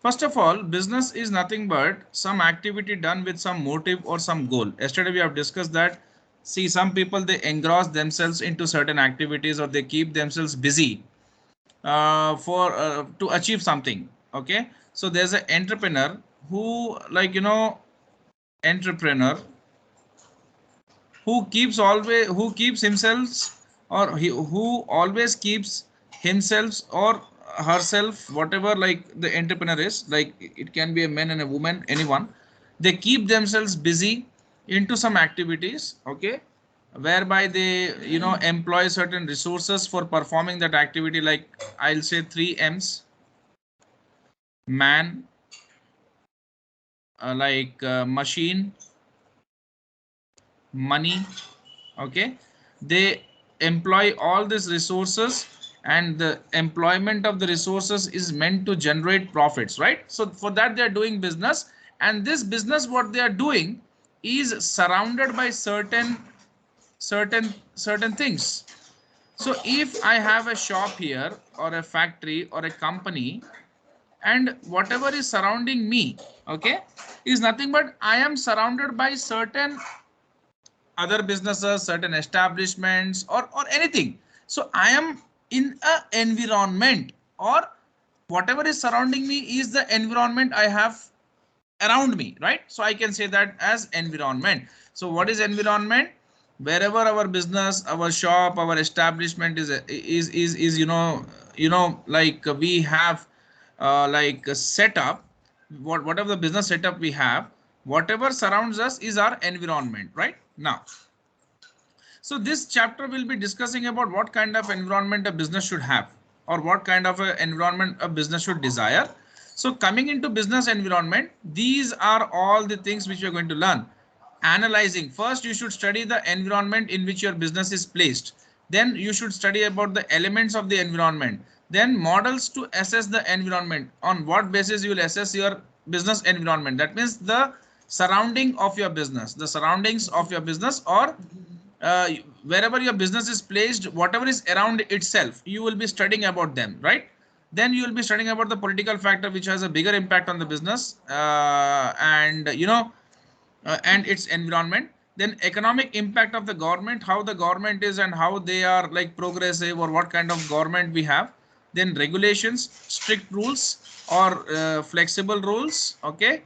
First of all, business is nothing but some activity done with some motive or some goal. Yesterday we have discussed that. See, some people, they engross themselves into certain activities, or they keep themselves busy for to achieve something. Okay, so there's an entrepreneur who, like, entrepreneur who keeps himself, or who always keeps himself or herself, whatever, like the entrepreneur is, like it can be a man and a woman, anyone, they keep themselves busy into some activities. Okay, whereby they, employ certain resources for performing that activity, like I'll say 3 M's: man, machine, money. Okay, they employ all these resources, and the employment of the resources is meant to generate profits, right? So for that they are doing business, and this business, what they are doing, is surrounded by certain things. So if I have a shop here, or a factory, or a company, and whatever is surrounding me, okay, is nothing but I am surrounded by certain other businesses, certain establishments, or anything. So I am in a environment, or whatever is surrounding me is the environment I have around me, right? So I can say that as environment. So what is environment? Wherever our business, our shop, our establishment is like we have like a setup, whatever the business setup we have, whatever surrounds us is our environment, right? Now, so this chapter will be discussing about what kind of environment a business should have, or what kind of a environment a business should desire. So coming into business environment, these are all the things which we are going to learn. Analyzing, first you should study the environment in which your business is placed. Then you should study about the elements of the environment. Then models to assess the environment. On what basis you will assess your business environment? That means the surrounding of your business, the surroundings of your business, or uh, wherever your business is placed, whatever is around itself, you will be studying about them, right? Then you will be studying about the political factor which has a bigger impact on the business, and its environment. Then economic impact of the government, how the government is and how they are like progressive, or what kind of government we have. Then regulations, strict rules or flexible rules. Okay,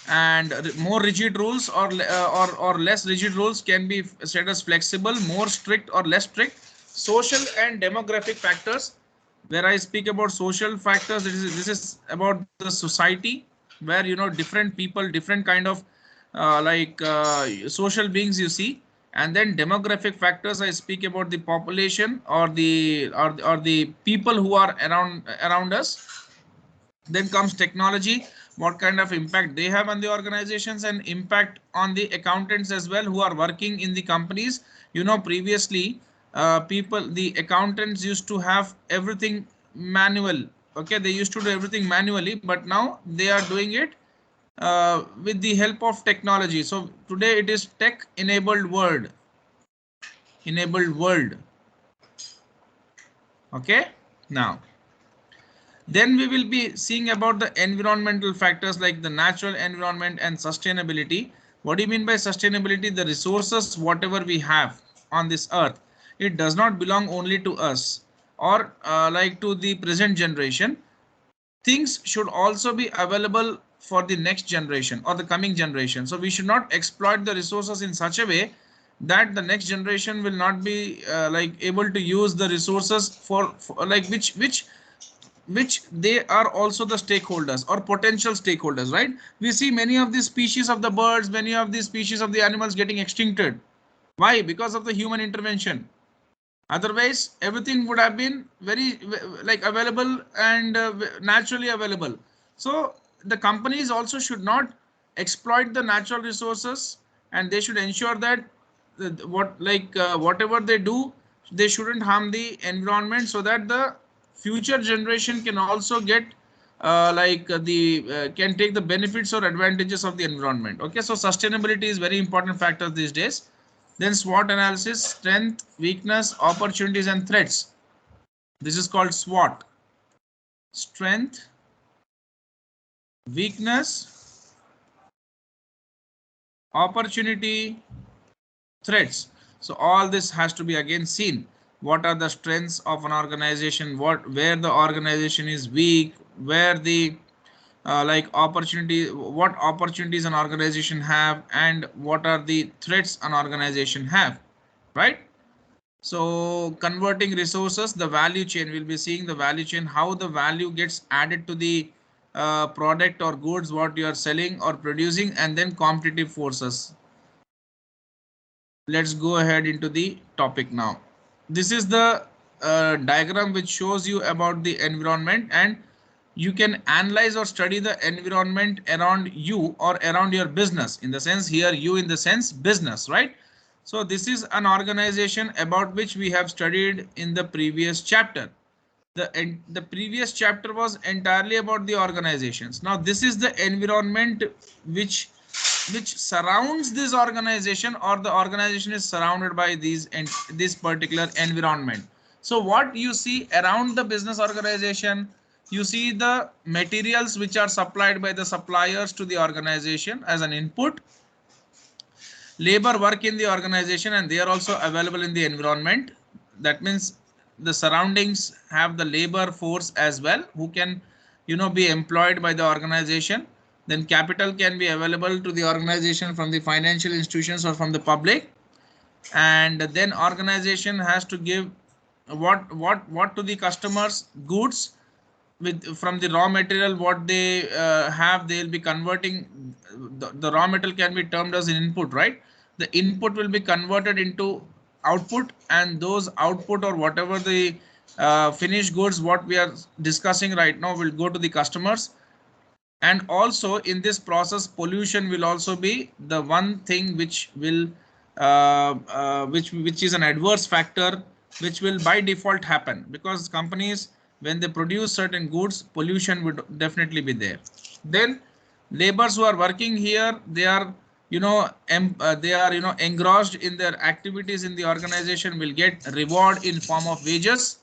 and more rigid rules, or less rigid rules can be said as flexible, more strict or less strict. Social and demographic factors, where I speak about social factors, this is about the society, where different people, different kind of social beings you see. And then demographic factors, I speak about the population, or the people who are around us. Then comes technology, what kind of impact they have on the organizations, and impact on the accountants as well who are working in the companies. Previously, people, the accountants used to have everything manual. Okay, they used to do everything manually, but now they are doing it with the help of technology. So today it is tech enabled world. Okay, now then we will be seeing about the environmental factors, like the natural environment and sustainability. What do you mean by sustainability? The resources, whatever we have on this earth, it does not belong only to us, or like to the present generation. Things should also be available for the next generation or the coming generation. So we should not exploit the resources in such a way that the next generation will not be like able to use the resources for like which they are also the stakeholders or potential stakeholders, right? We see many of these species of the birds, many of these species of the animals getting extincted. Why? Because of the human intervention. Otherwise everything would have been very like available and naturally available. So the companies also should not exploit the natural resources, and they should ensure that whatever they do, they shouldn't harm the environment, so that the future generation can also get the can take the benefits or advantages of the environment. Okay, so sustainability is very important factor these days. Then SWOT analysis: strength, weakness, opportunities and threats. This is called SWOT: strength, weakness, opportunity, threats. So all this has to be again seen. What are the strengths of an organization? Where the organization is weak, where the what opportunities an organization have, and what are the threats an organization have, right? So converting resources, the value chain, we'll be seeing the value chain, how the value gets added to the product or goods what you are selling or producing, and then competitive forces. Let's go ahead into the topic now. This is the diagram which shows you about the environment, and you can analyze or study the environment around you or around your business. In the sense here, you in the sense business, right? So this is an organization about which we have studied in the previous chapter. The previous chapter was entirely about the organizations. Now this is the environment which surrounds this organization, or the organization is surrounded by these and this particular environment. So what you see around the business organization, you see the materials which are supplied by the suppliers to the organization as an input, labor work in the organization, and they are also available in the environment. That means the surroundings have the labor force as well, who can be employed by the organization. Then capital can be available to the organization from the financial institutions or from the public. And then organization has to give what to the customers, goods, with from the raw material what they have, they'll be converting. The raw material can be termed as an input, right? The input will be converted into output, and those output or whatever the finished goods what we are discussing right now will go to the customers. And also in this process, pollution will also be the one thing which will which is an adverse factor, which will by default happen, because companies, when they produce certain goods, pollution would definitely be there. Then laborers who are working here, they are engrossed in their activities in the organization, will get reward in form of wages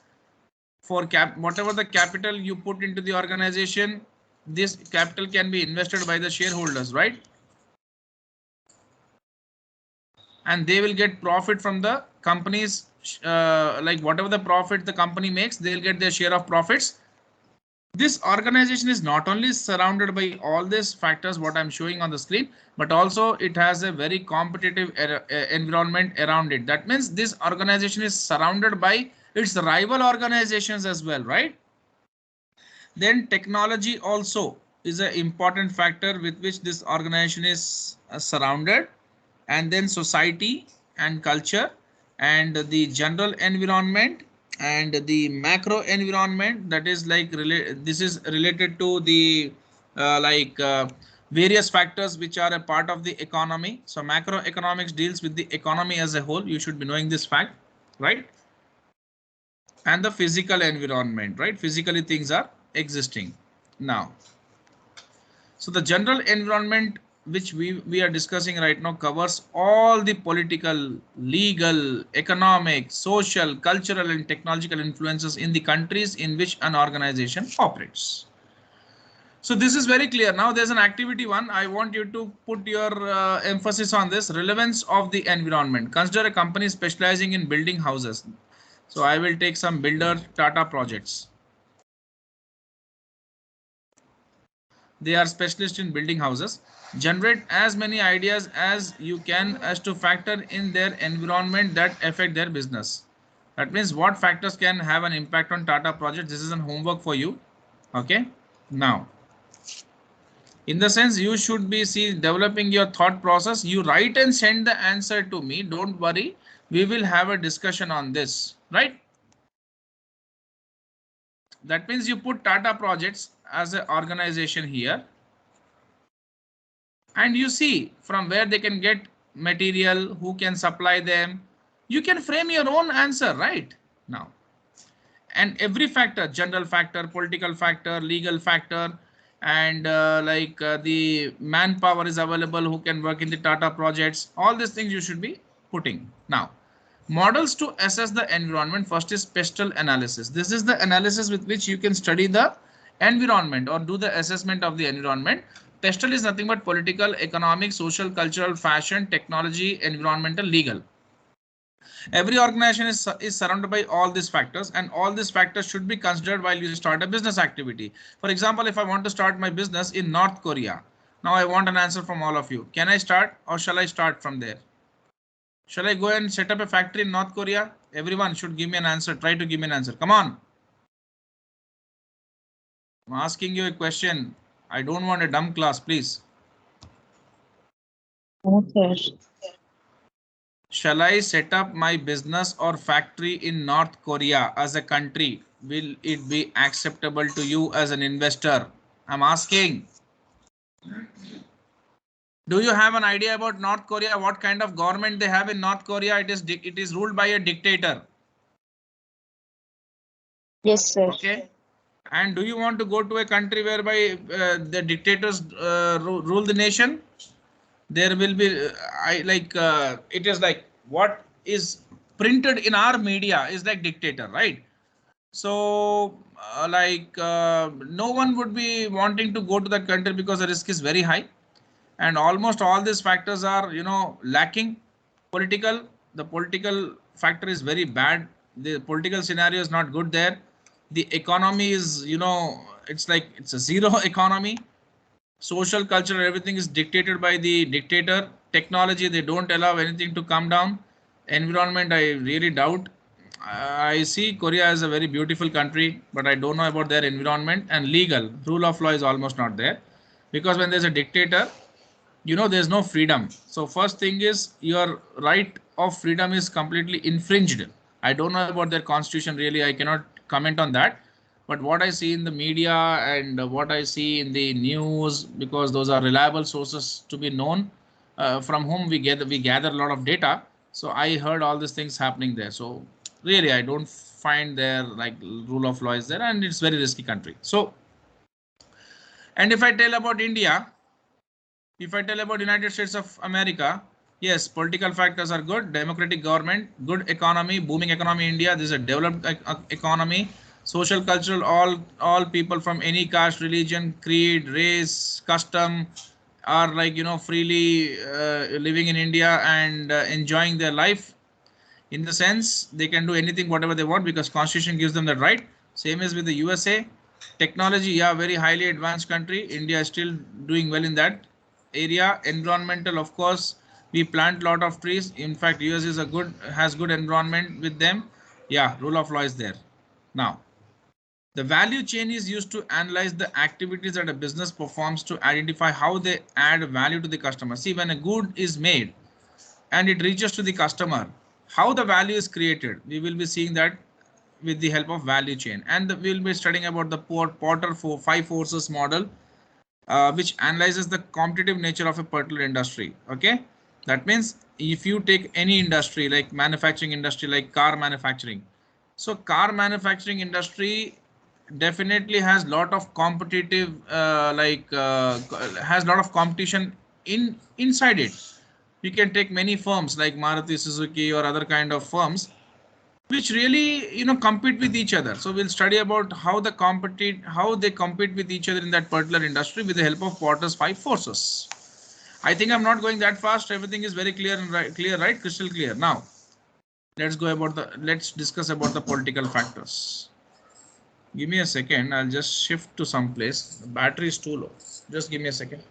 for whatever the capital you put into the organization. This capital can be invested by the shareholders, right? And they will get profit from the companies, like whatever the profit the company makes, they'll get their share of profits. This organization is not only surrounded by all these factors what I'm showing on the screen, but also it has a very competitive environment around it. That means this organization is surrounded by its rival organizations as well, right? Then technology also is an important factor with which this organization is surrounded. And then society and culture, and the general environment, and the macro environment, that is like this is related to the various factors which are a part of the economy. So macroeconomics deals with the economy as a whole, you should be knowing this fact, right? And the physical environment, right? Physically things are existing. Now, so the general environment which we are discussing right now covers all the political, legal, economic, social, cultural, and technological influences in the countries in which an organization operates. So this is very clear. Now there's an activity one. I want you to put your emphasis on this relevance of the environment. Consider a company specializing in building houses. So I will take some builder Tata projects. They are specialists in building houses. Generate as many ideas as you can as to factor in their environment that affect their business. That means what factors can have an impact on Tata project. This is an homework for you. Okay. Now, in the sense you should be developing your thought process. You write and send the answer to me. Don't worry. We will have a discussion on this, right? That means you put Tata projects as an organization here, and you see from where they can get material, who can supply them. You can frame your own answer right now. And every factor, general factor, political factor, legal factor, and the manpower is available who can work in the Tata projects, all these things you should be putting. Now, models to assess the environment. First is spectral analysis. This is the analysis with which you can study the environment or do the assessment of the environment. Textile is nothing but political, economic, social, cultural, fashion, technology, environmental, legal. Every organization is surrounded by all these factors, and all these factors should be considered while you start a business activity. For example, if I want to start my business in North Korea, now I want an answer from all of you. Can I start or shall I start from there? Shall I go and set up a factory in North Korea? Everyone should give me an answer. Try to give me an answer. Come on. I'm asking you a question. I don't want a dumb class, please. Okay. Shall I set up my business or factory in North Korea as a country? Will it be acceptable to you as an investor? I'm asking. Do you have an idea about North Korea? What kind of government they have in North Korea? It is ruled by a dictator. Yes, sir. Okay. And do you want to go to a country whereby the dictators rule the nation? There will be it is like what is printed in our media is like dictator, right? So no one would be wanting to go to that country because the risk is very high, and almost all these factors are lacking. The political factor is very bad. The political scenario is not good there. The economy is it's like it's a zero economy. Social culture, everything is dictated by the dictator. Technology, they don't allow anything to come down. Environment, I really doubt. I see Korea as a very beautiful country, but I don't know about their environment. And legal rule of law is almost not there, because when there's a dictator, there's no freedom. So first thing is your right of freedom is completely infringed. I don't know about their constitution, really I cannot comment on that, but what I see in the media and what I see in the news, because those are reliable sources to be known, from whom we gather a lot of data. So I heard all these things happening there. So really I don't find their like rule of law is there, and it's very risky country. So, and if I tell about India, if I tell about United States of America, yes, political factors are good, democratic government, good economy, booming economy. India, this is a developed economy, social, cultural, all people from any caste, religion, creed, race, custom are freely living in India and enjoying their life. In the sense they can do anything whatever they want because constitution gives them that right. Same as with the USA. Technology, yeah, very highly advanced country. India is still doing well in that area. Environmental, of course, we plant a lot of trees. In fact, US is a good, has good environment with them. Yeah, rule of law is there. Now the value chain is used to analyze the activities that a business performs to identify how they add value to the customer. See, when a good is made and it reaches to the customer, how the value is created, we will be seeing that with the help of value chain. And we will be studying about the Porter five forces model, which analyzes the competitive nature of a particular industry. Okay, that means if you take any industry like manufacturing industry, like car manufacturing, so car manufacturing industry definitely has lot of competitive has lot of competition inside it. You can take many firms like Maruti Suzuki or other kind of firms which really compete with each other. So we'll study about how they compete with each other in that particular industry with the help of Porter's five forces. I think I'm not going that fast. Everything is very clear and right, crystal clear. Now let's discuss about the political factors. Give me a second. I'll just shift to some place. The battery is too low. Just give me a second.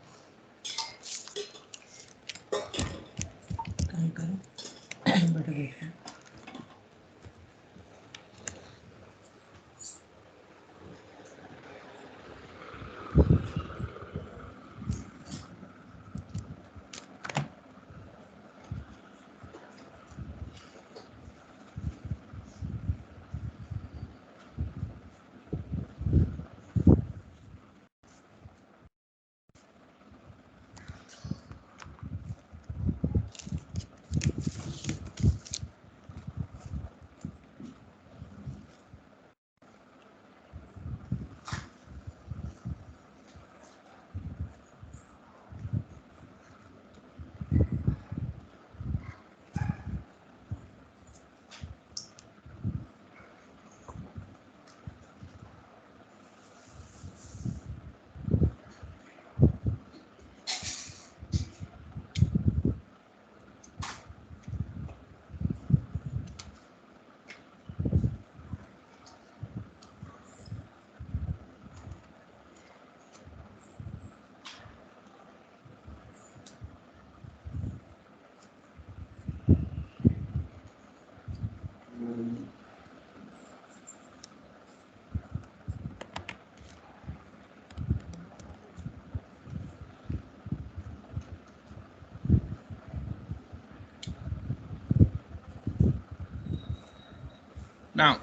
Now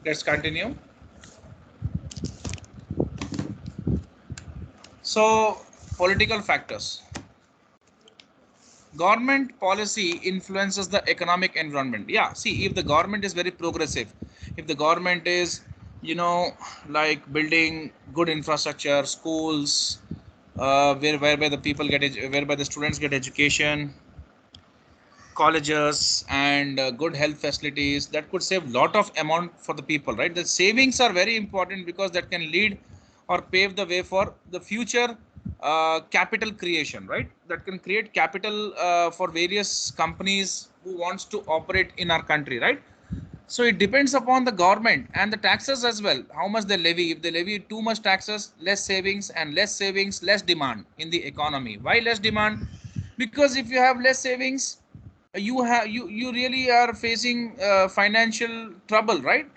let's continue. So political factors. Government policy influences the economic environment. Yeah, see, if the government is very progressive, if the government is, you know, like building good infrastructure, schools, whereby the people get whereby the students get education, colleges, and good health facilities, that could save lot of amount for the people, right? The savings are very important because that can lead or pave the way for the future capital creation, right? That can create capital for various companies who wants to operate in our country, right? So it depends upon the government and the taxes as well, how much they levy. If they levy too much taxes, less savings, and less savings, less demand in the economy. Why less demand? Because if you have less savings, you really are facing financial trouble, right?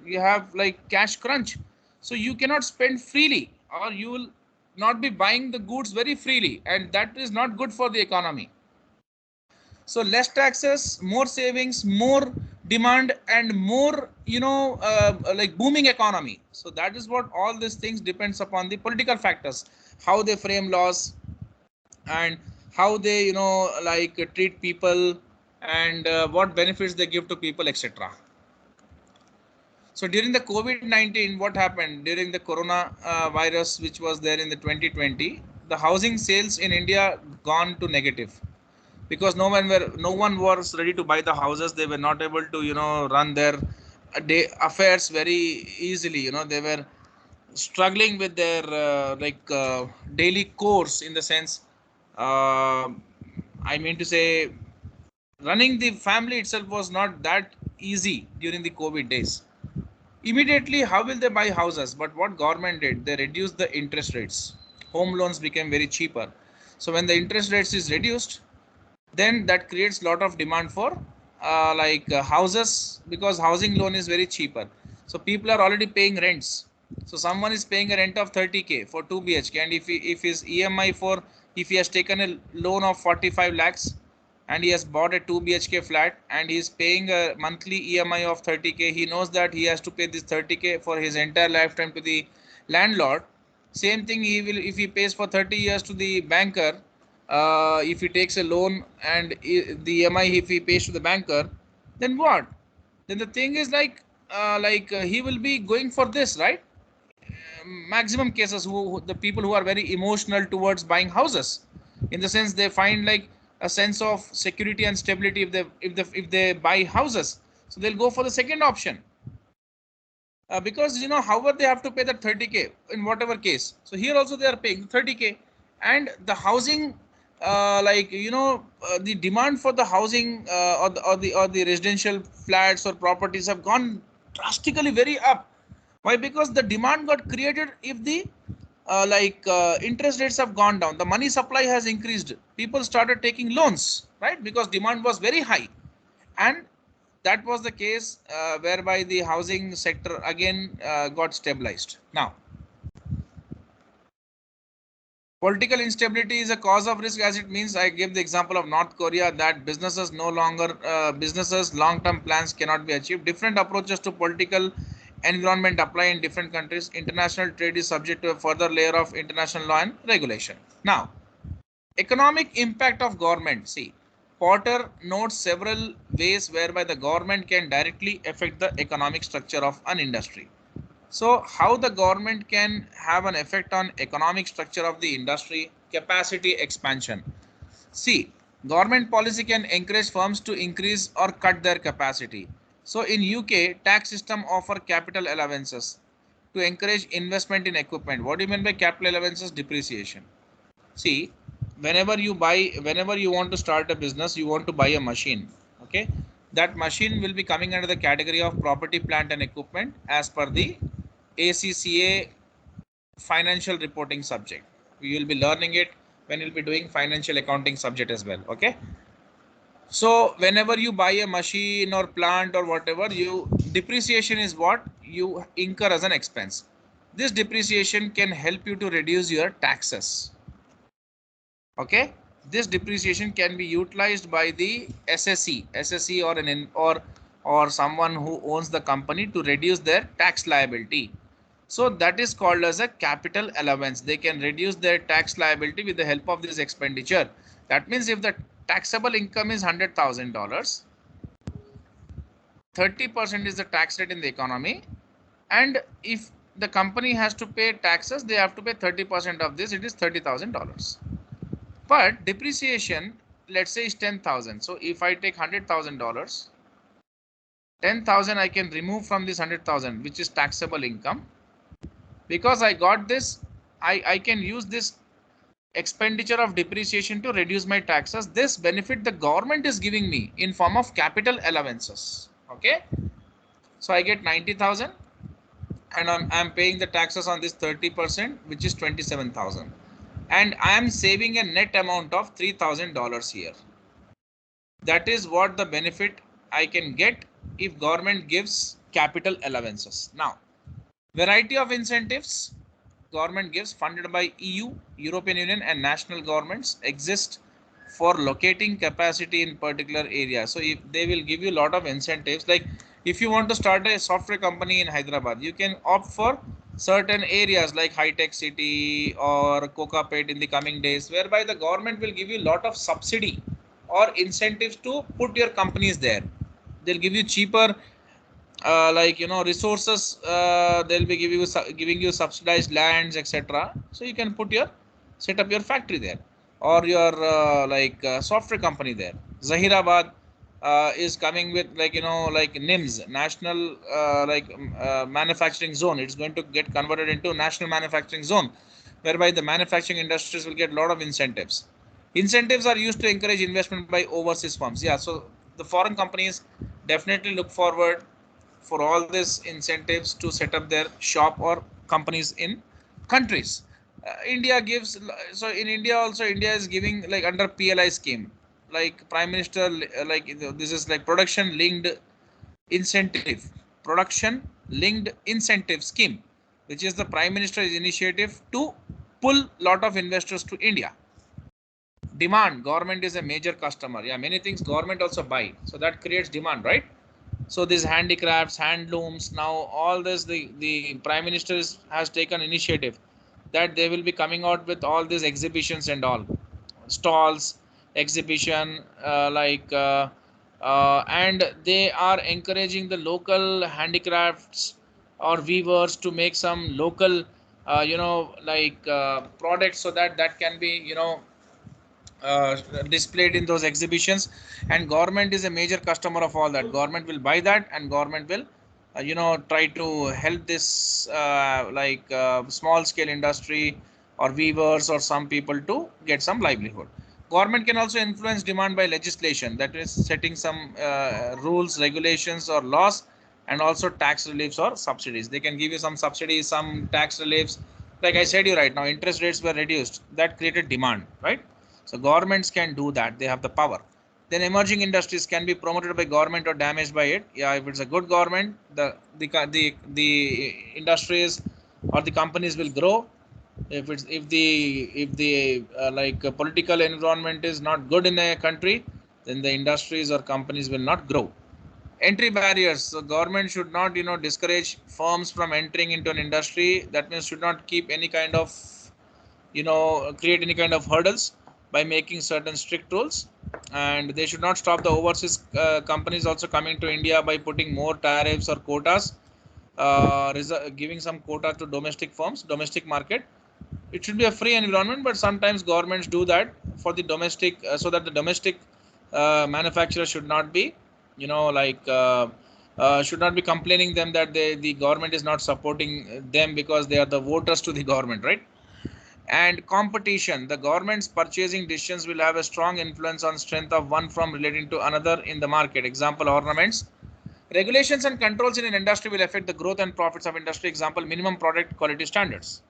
You have like cash crunch, so you cannot spend freely, or you will not be buying the goods very freely, and that is not good for the economy. So less taxes, more savings, more demand, and more, like booming economy. So that is what all these things depends upon the political factors, how they frame laws, and how they, like treat people, and what benefits they give to people, etc. So during the COVID-19, what happened during the corona virus, which was there in the 2020, the housing sales in India gone to negative, because no one was ready to buy the houses. They were not able to, run their day affairs very easily. They were struggling with their daily course, in the sense, uh, I mean to say, running the family itself was not that easy during the COVID days. Immediately, how will they buy houses? But what government did, they reduced the interest rates. Home loans became very cheaper. So when the interest rates is reduced, then that creates lot of demand for houses, because housing loan is very cheaper. So people are already paying rents. So someone is paying a rent of 30K for 2 BHK, and if his EMI for, if he has taken a loan of 45 lakhs, and he has bought a 2 BHK flat, and he is paying a monthly EMI of 30K, he knows that he has to pay this 30K for his entire lifetime to the landlord. Same thing he will, if he pays for 30 years to the banker, if he takes a loan, and the EMI if he pays to the banker, then what? Then the thing is he will be going for this, right? Maximum cases, the people who are very emotional towards buying houses, in the sense they find like a sense of security and stability if they buy houses, so they'll go for the second option, because however they have to pay that 30K in whatever case. So here also they are paying 30K, and the housing, the demand for the housing, or the residential flats or properties have gone drastically very up. Why? Because the demand got created if the interest rates have gone down, the money supply has increased, people started taking loans, right? Because demand was very high, and that was the case, whereby the housing sector again got stabilized. Now, political instability is a cause of risk, as it means, I gave the example of North Korea, that businesses long term plans cannot be achieved. Different approaches to political environment apply in different countries. International trade is subject to a further layer of international law and regulation. Now, economic impact of government. See, Porter notes several ways whereby the government can directly affect the economic structure of an industry. So, how the government can have an effect on economic structure of the industry? Capacity expansion. See, government policy can encourage firms to increase or cut their capacity. So in UK, tax system offer capital allowances to encourage investment in equipment. What do you mean by capital allowances? Depreciation. See, whenever you want to start a business, you want to buy a machine. Okay, that machine will be coming under the category of property, plant, and equipment as per the ACCA financial reporting subject. We will be learning it when you'll be doing financial accounting subject as well. Okay. So whenever you buy a machine or plant or whatever, you depreciation is what you incur as an expense. This depreciation can help you to reduce your taxes. Okay, this depreciation can be utilized by the SSE or or someone who owns the company to reduce their tax liability. So that is called as a capital allowance. They can reduce their tax liability with the help of this expenditure. That means if the taxable income is $100,000, 30% is the tax rate in the economy, and if the company has to pay taxes, they have to pay 30% of this. It is $30,000. But depreciation, let's say, is 10,000. So if I take $100,000, 10,000 I can remove from this 100,000, which is taxable income. Because I got this, I can use this expenditure of depreciation to reduce my taxes. This benefit the government is giving me in form of capital allowances. Okay, so I get 90,000, and I'm paying the taxes on this 30%, which is 27,000, and I am saving a net amount of $3,000 here. That is what the benefit I can get if government gives capital allowances. Now, variety of incentives government gives funded by EU, European Union, and national governments exist for locating capacity in particular areas. So if they will give you a lot of incentives, like if you want to start a software company in Hyderabad, you can opt for certain areas like high tech city or Kokapet in the coming days, whereby the government will give you a lot of subsidy or incentives to put your companies there. They'll give you cheaper resources. They'll be giving you subsidized lands, etc. So you can set up your factory there, or your software company there. Zahirabad is coming with NIMS, national manufacturing zone. It's going to get converted into national manufacturing zone, whereby the manufacturing industries will get a lot of incentives. Incentives are used to encourage investment by overseas firms. Yeah, so the foreign companies definitely look forward for all these incentives to set up their shop or companies in countries. India gives, so in India also, India is giving like under PLI scheme, like Prime Minister, this is like production linked incentive scheme, which is the Prime Minister's initiative to pull lot of investors to India. Demand, government is a major customer. Yeah, many things government also buy, so that creates demand, right? So these handicrafts, handlooms, now all this, the Prime Minister has taken initiative that they will be coming out with all these exhibitions and all stalls, exhibition, and they are encouraging the local handicrafts or weavers to make some local products, so that can be displayed in those exhibitions. And government is a major customer of all that. Government will buy that, and government will try to help this small scale industry or weavers or some people to get some livelihood. Government can also influence demand by legislation, that is setting some rules, regulations, or laws, and also tax reliefs or subsidies. They can give you some subsidies, some tax reliefs. Like I said you right now, interest rates were reduced, that created demand, right? So governments can do that. They have the power. Then emerging industries can be promoted by government or damaged by it. Yeah, if it's a good government, the industries or the companies will grow. If the political environment is not good in a country, then the industries or companies will not grow. Entry barriers. So government should not discourage firms from entering into an industry. That means should not keep any kind of create any kind of hurdles by making certain strict rules. And they should not stop the overseas companies also coming to India by putting more tariffs or quotas, giving some quota to domestic firms, domestic market. It should be a free environment, but sometimes governments do that for the domestic, so that the domestic manufacturer should not be should not be complaining them that the government is not supporting them because they are the voters to the government, right? And competition. The government's purchasing decisions will have a strong influence on strength of one firm relating to another in the market. Example, ornaments. Regulations and controls in an industry will affect the growth and profits of industry. Example, minimum product quality standards.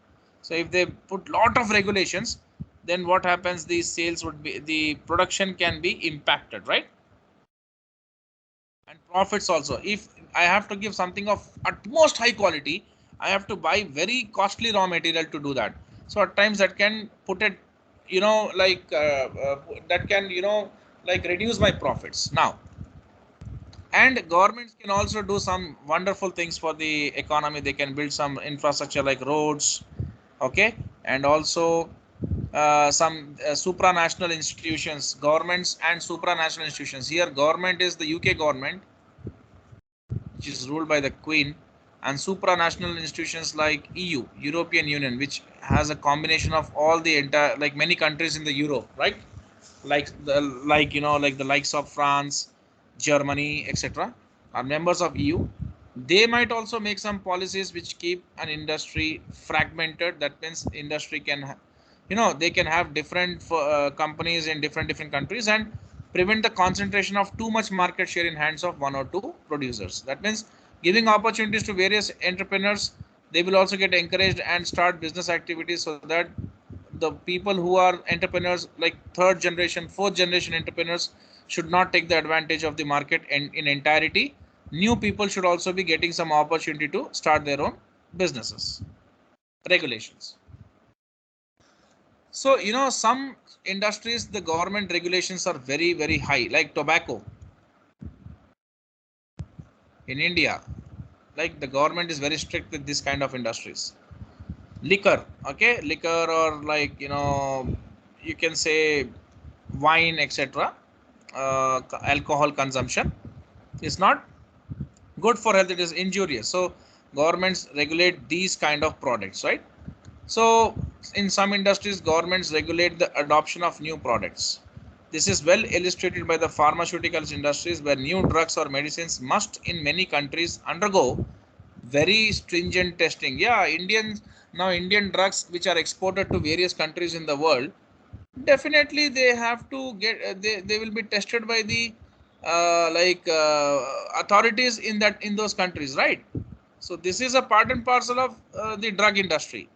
So if they put lot of regulations, then what happens? The sales would be, the production can be impacted, right? And profits also. If I have to give something of utmost high quality, I have to buy very costly raw material to do that. So at times that can put it, that can reduce my profits. Now, And governments can also do some wonderful things for the economy. They can build some infrastructure like roads, okay, and also some supranational institutions, governments and supranational institutions. Here government is the UK government, which is ruled by the Queen, and supranational institutions like EU, European Union, which has a combination of all the entire, like many countries in the Europe, right? Like the likes of France, Germany, etc. are members of EU. They might also make some policies which keep an industry fragmented. That means industry can, they can have different companies in different countries and prevent the concentration of too much market share in hands of one or two producers. That means giving opportunities to various entrepreneurs. They will also get encouraged and start business activities so that the people who are entrepreneurs, like third generation, fourth generation entrepreneurs, should not take the advantage of the market in entirety. New people should also be getting some opportunity to start their own businesses. Regulations. So, some industries, the government regulations are very, very high, like tobacco in India. Like the government is very strict with this kind of industries. Liquor, okay, liquor, or like, you can say wine, etc. Alcohol consumption is not good for health. It is injurious. So governments regulate these kind of products, right? So in some industries, governments regulate the adoption of new products. This is well illustrated by the pharmaceuticals industries, where new drugs or medicines must in many countries undergo very stringent testing. Yeah, Indian drugs which are exported to various countries in the world, definitely they have to get they will be tested by the authorities in those countries, right? So this is a part and parcel of the drug industry,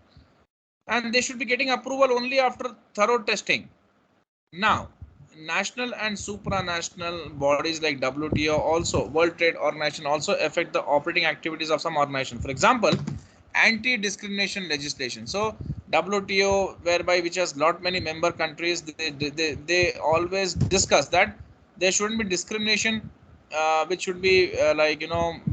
and they should be getting approval only after thorough testing. Now, national and supranational bodies like WTO, also World Trade Organization, also affect the operating activities of some organization. For example, anti-discrimination legislation. So WTO, whereby which has lot many member countries, they always discuss that there shouldn't be discrimination, which should be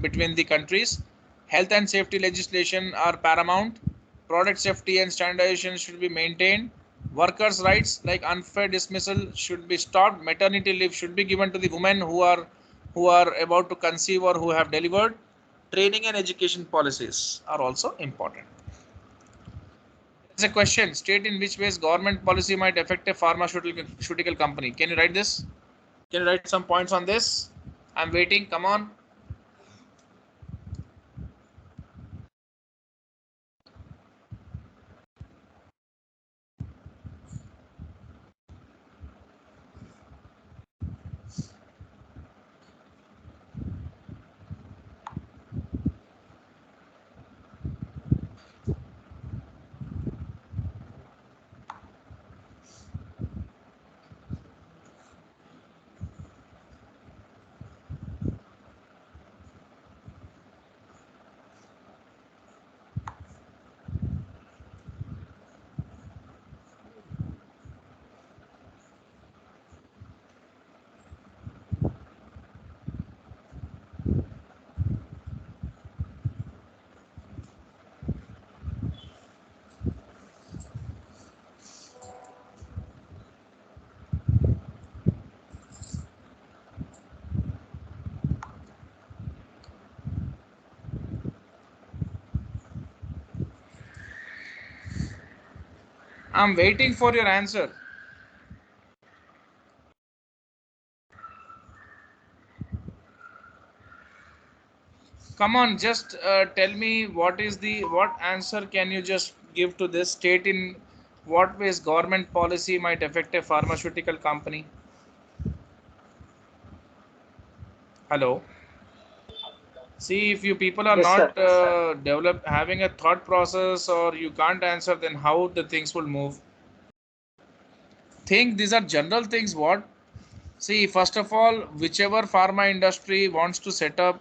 between the countries. Health and safety legislation are paramount. Product safety and standardization should be maintained. Workers' rights like unfair dismissal should be stopped. Maternity leave should be given to the women who are about to conceive or who have delivered. Training and education policies are also important. There's a question: state in which ways government policy might affect a pharmaceutical company. Can you write this? Can you write some points on this? I'm waiting. Come on. I'm waiting for your answer. Come on, just tell me what answer can you just give to this? State in what ways government policy might affect a pharmaceutical company. Hello. See, if you people are Yes, sir. not having a thought process, or you can't answer, then how the things will move? Think these are general things. What? See, first of all, whichever pharma industry wants to set up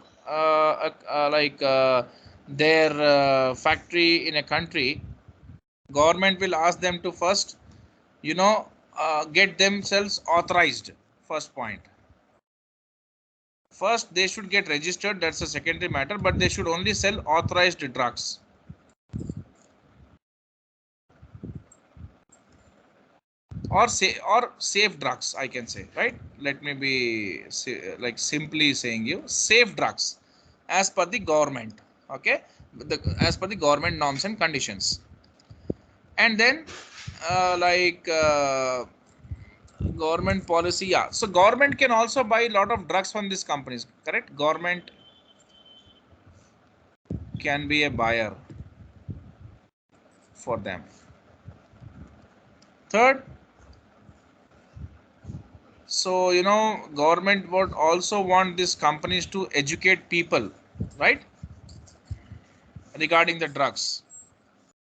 their factory in a country, government will ask them to first, get themselves authorized. First point. First, they should get registered. That's a secondary matter, but they should only sell authorized drugs. Or safe drugs, I can say, right? Let me be like simply saying you safe drugs as per the government. Okay, as per the government norms and conditions. And then government policy, yeah, so government can also buy a lot of drugs from these companies, correct? Government can be a buyer for them. Third, so government would also want these companies to educate people, right, regarding the drugs.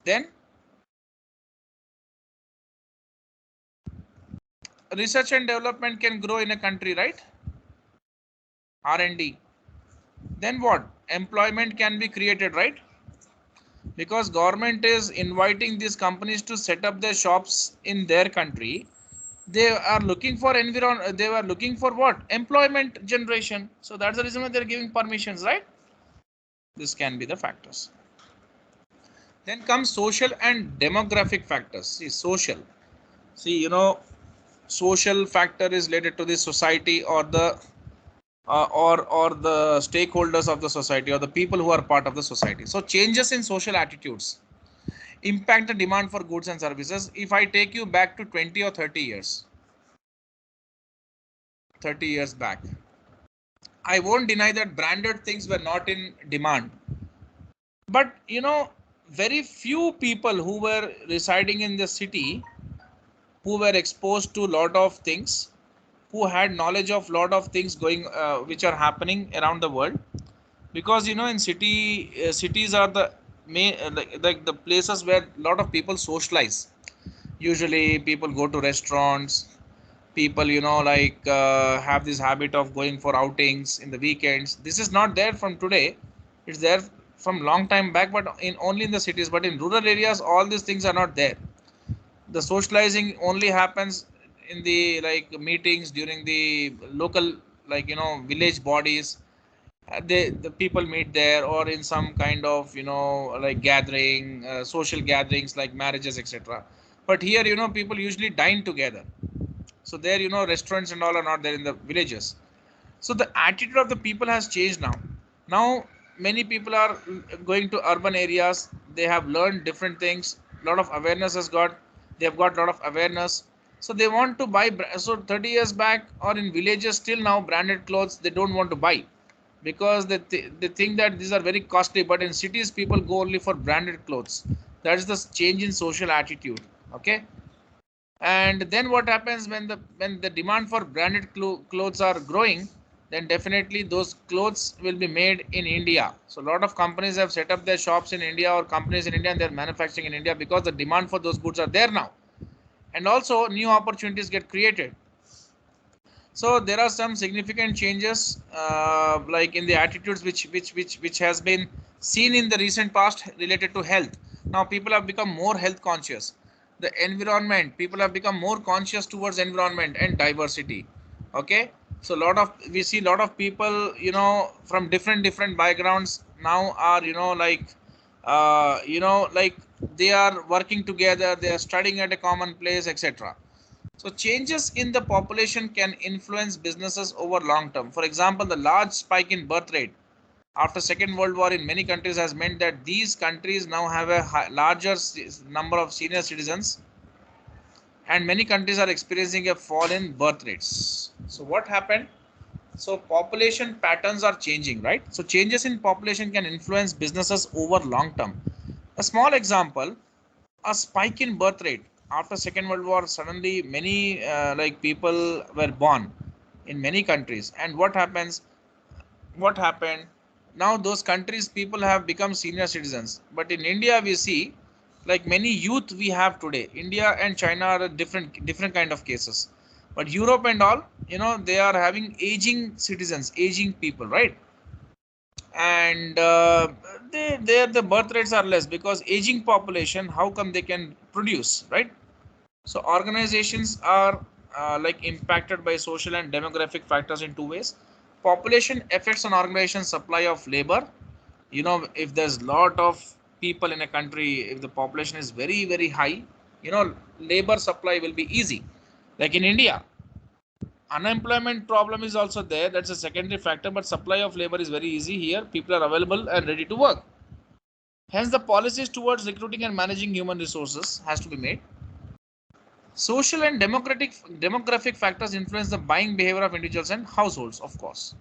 Then research and development can grow in a country, right? R&D. Then what? Employment can be created, right? Because government is inviting these companies to set up their shops in their country. They are looking for they were looking for what? Employment generation. So that's the reason why they're giving permissions, right? This can be the factors. Then comes social and demographic factors. See, social. See, social factor is related to the society or the or the stakeholders of the society or the people who are part of the society. So changes in social attitudes impact the demand for goods and services. If I take you back to 20 or 30 years, 30 years back, I won't deny that branded things were not in demand. But very few people who were residing in the city, who were exposed to a lot of things, who had knowledge of lot of things going which are happening around the world. Because in cities are the main like the places where a lot of people socialize. Usually people go to restaurants, people have this habit of going for outings in the weekends. This is not there from today, it's there from long time back, but in only in the cities. But in rural areas all these things are not there. The socializing only happens in the meetings during the local village bodies. The people meet there, or in some kind of gathering, social gatherings like marriages, etc. But here people usually dine together. So there restaurants and all are not there in the villages. So the attitude of the people has changed now. Now many people are going to urban areas. They have learned different things. A lot of awareness has got. They have got a lot of awareness. So they want to buy. So 30 years back or in villages still now branded clothes they don't want to buy, because they think that these are very costly. But in cities people go only for branded clothes. That is the change in social attitude. Okay. And then what happens when the demand for branded clothes are growing, then definitely those clothes will be made in India. So a lot of companies have set up their shops in India, or companies in India, and they're manufacturing in India because the demand for those goods are there now. And also new opportunities get created. So there are some significant changes like in the attitudes which has been seen in the recent past related to health. Now people have become more health conscious. The environment, people have become more conscious towards environment and diversity. Okay, so we see a lot of people from different backgrounds now are they are working together, they are studying at a common place, etc. So changes in the population can influence businesses over long term. For example, the large spike in birth rate after Second World War in many countries has meant that these countries now have a larger number of senior citizens, and many countries are experiencing a fall in birth rates. So what happened? So population patterns are changing, right? So changes in population can influence businesses over long term. A small example, a spike in birth rate after Second World War. Suddenly many people were born in many countries. And what happened? Now those countries people have become senior citizens. But in India we see, like many youth we have today, India and China are a different kind of cases. But Europe and all, they are having aging citizens, aging people, right? And there the birth rates are less, because aging population, how come they can produce, right? So organizations are impacted by social and demographic factors in two ways. Population effects on organization supply of labor. If there's lot of people in a country, if the population is very high, labor supply will be easy. Like in India, unemployment problem is also there. That's a secondary factor, but supply of labor is very easy here. People are available and ready to work. Hence, the policies towards recruiting and managing human resources has to be made. Social and demographic factors influence the buying behavior of individuals and households, of course.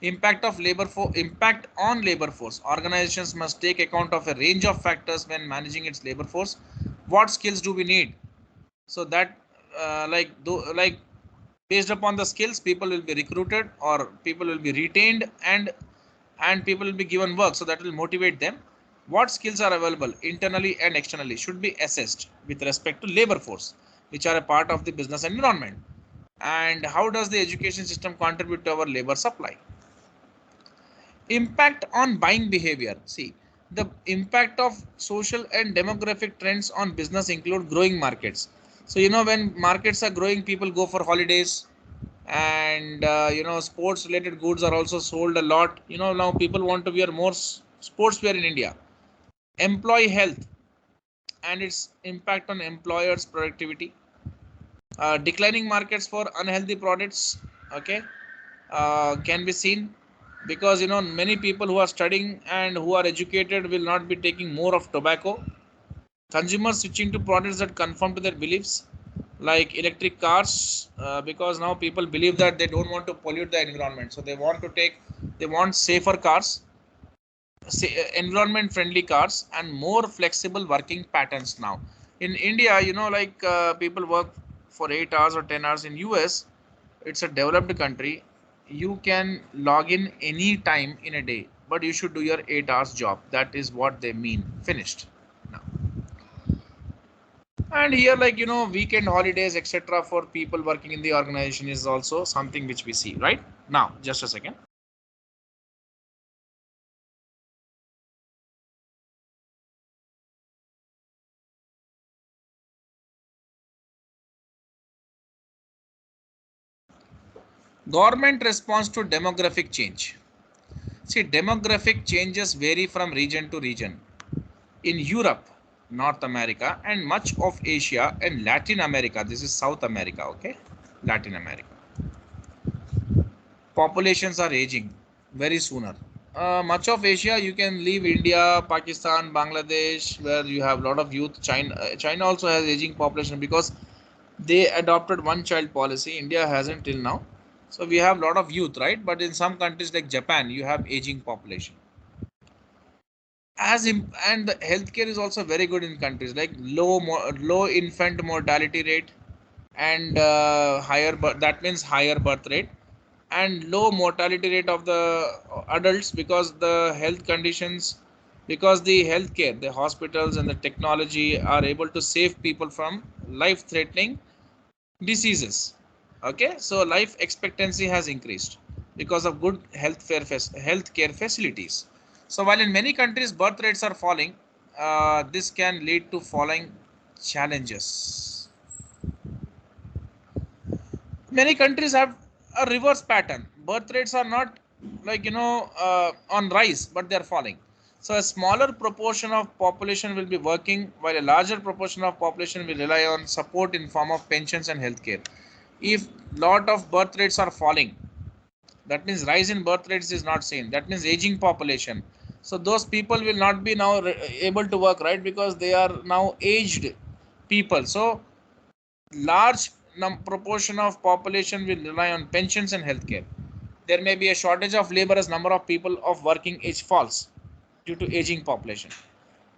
Impact on labor force. Organizations must take account of a range of factors when managing its labor force. What skills do we need? So that like based upon the skills, people will be recruited or people will be retained, and people will be given work, so that will motivate them. What skills are available internally and externally should be assessed with respect to labor force, which are a part of the business environment. And how does the education system contribute to our labor supply? Impact on buying behavior. See, the impact of social and demographic trends on business include growing markets. So when markets are growing, people go for holidays, and sports related goods are also sold a lot. Now people want to wear more sports wear in India. Employee health and its impact on employers productivity. Declining markets for unhealthy products, okay, can be seen, because many people who are studying and who are educated will not be taking more of tobacco. Consumers switching to products that conform to their beliefs, like electric cars, because now people believe that they don't want to pollute the environment, so they want safer cars, environment friendly cars, and more flexible working patterns. Now in India, people work for 8 hours or 10 hours. In US, it's a developed country, you can log in any time in a day, but you should do your 8 hours job. That is what they mean, finished. Now, and here, weekend holidays etc for people working in the organization is also something which we see. Right now, just a second. Government response to demographic change. See, demographic changes vary from region to region. In Europe, North America, and much of Asia and Latin America, this is South America, okay? Latin America, populations are aging very sooner. Much of Asia, you can leave India, Pakistan, Bangladesh, where you have a lot of youth. China also has aging population because they adopted one child policy. India hasn't till now. So we have a lot of youth, right? But in some countries like Japan, you have aging population. And the healthcare is also very good in countries like low infant mortality rate, and that means higher birth rate, and low mortality rate of the adults, because the health conditions, because the healthcare, the hospitals and the technology are able to save people from life threatening diseases. Okay, so life expectancy has increased because of good healthcare facilities. So while in many countries birth rates are falling, this can lead to following challenges. Many countries have a reverse pattern. Birth rates are not on rise, but they are falling. So a smaller proportion of population will be working, while a larger proportion of population will rely on support in form of pensions and healthcare. If lot of birth rates are falling, that means rise in birth rates is not seen. That means aging population. So those people will not be now able to work, right? Because they are now aged people. So large proportion of population will rely on pensions and healthcare. There may be a shortage of labor as number of people of working age falls due to aging population.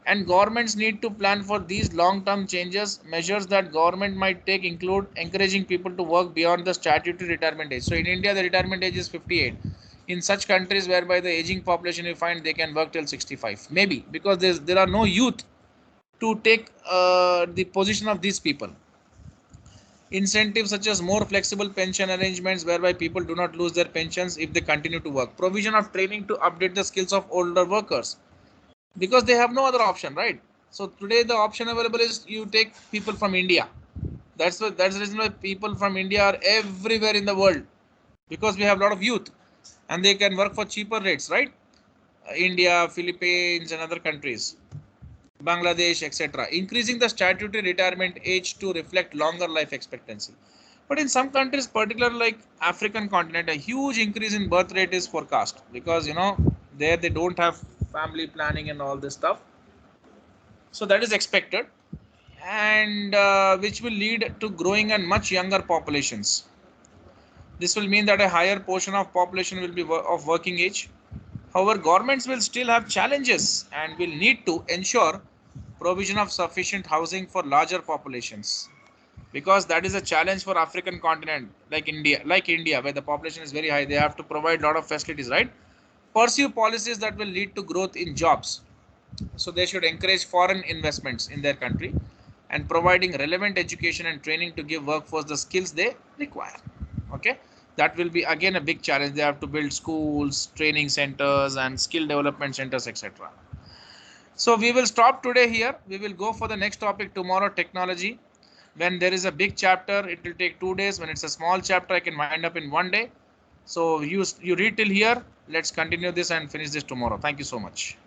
And governments need to plan for these long-term changes. Measures that government might take include encouraging people to work beyond the statutory retirement age. So in India, the retirement age is 58. In such countries whereby the aging population, you find they can work till 65, maybe because there are no youth to take the position of these people. Incentives such as more flexible pension arrangements whereby people do not lose their pensions if they continue to work. Provision of training to update the skills of older workers, because they have no other option, right? So today the option available is you take people from India. That's the reason why people from India are everywhere in the world. because we have a lot of youth and they can work for cheaper rates, right? India, Philippines, and other countries, Bangladesh, etc. Increasing the statutory retirement age to reflect longer life expectancy. But in some countries, particularly like African continent, a huge increase in birth rate is forecast because there they don't have family planning and all this stuff. So that is expected, and which will lead to growing and much younger populations. This will mean that a higher portion of population will be of working age. However, governments will still have challenges and will need to ensure provision of sufficient housing for larger populations, because that is a challenge for African continent like India, where the population is very high. They have to provide a lot of facilities, right? Pursue policies that will lead to growth in jobs. So they should encourage foreign investments in their country and providing relevant education and training to give workforce the skills they require. Okay, that will be again a big challenge. They have to build schools, training centers, and skill development centers, etc. So we will stop today here. We will go for the next topic tomorrow, technology. When there is a big chapter, it will take 2 days. When it's a small chapter, I can wind up in 1 day. So you read till here. Let's continue this and finish this tomorrow. Thank you so much.